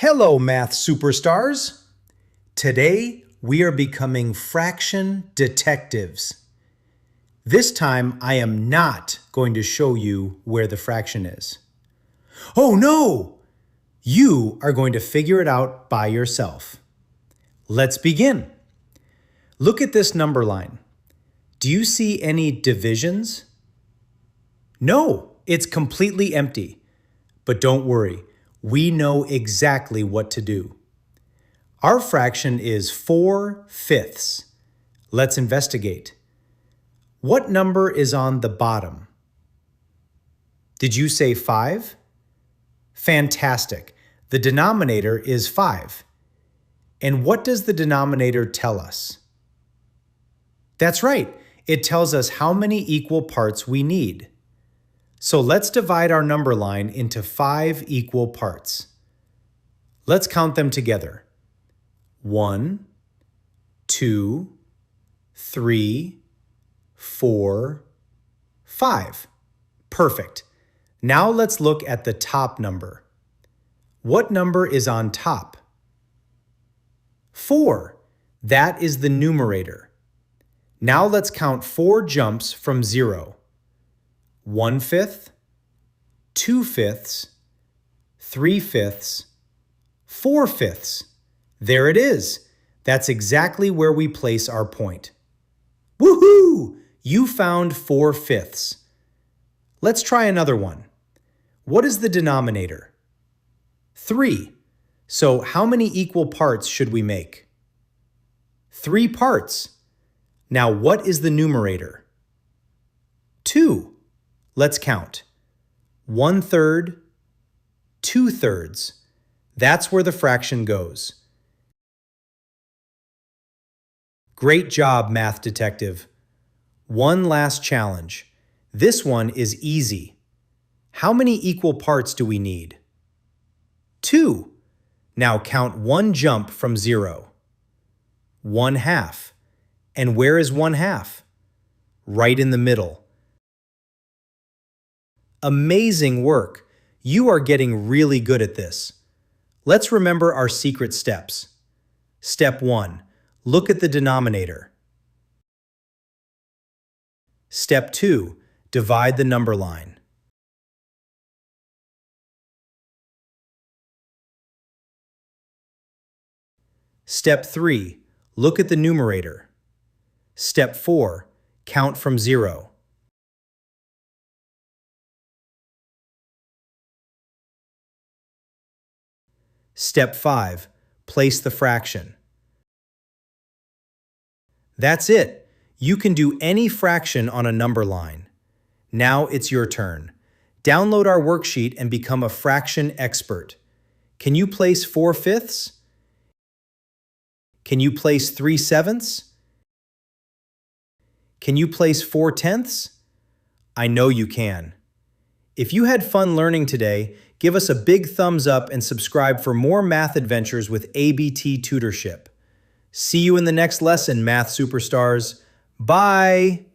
Hello, math superstars! Today, we are becoming fraction detectives. This time, I am not going to show you where the fraction is. Oh no! You are going to figure it out by yourself. Let's begin. Look at this number line. Do you see any divisions? No, it's completely empty. But don't worry, we know exactly what to do. Our fraction is 4/5. Let's investigate. What number is on the bottom? Did you say 5? Fantastic. The denominator is 5. And what does the denominator tell us? That's right. It tells us how many equal parts we need. So let's divide our number line into 5 equal parts. Let's count them together. 1, 2, 3, 4, 5. Perfect. Now let's look at the top number. What number is on top? 4. That is the numerator. Now let's count 4 jumps from 0. 1/5, 2/5, 3/5, 4/5. There it is. That's exactly where we place our point. Woohoo! You found 4/5. Let's try another one. What is the denominator? 3. So how many equal parts should we make? 3 parts. Now what is the numerator? 2. Let's count. 1/3, 2/3. That's where the fraction goes. Great job, math detective. One last challenge. This one is easy. How many equal parts do we need? 2. Now count 1 jump from 0. 1/2. And where is 1/2? Right in the middle. Amazing work! You are getting really good at this. Let's remember our secret steps. Step 1. Look at the denominator. Step 2. Divide the number line. Step 3. Look at the numerator. Step 4. Count from 0. Step 5. Place the fraction. That's it. You can do any fraction on a number line. Now it's your turn. Download our worksheet and become a fraction expert. Can you place 4/5? Can you place 3/7? Can you place 4/10? I know you can. If you had fun learning today, give us a big thumbs up and subscribe for more math adventures with ABT Tutorship. See you in the next lesson, math superstars. Bye!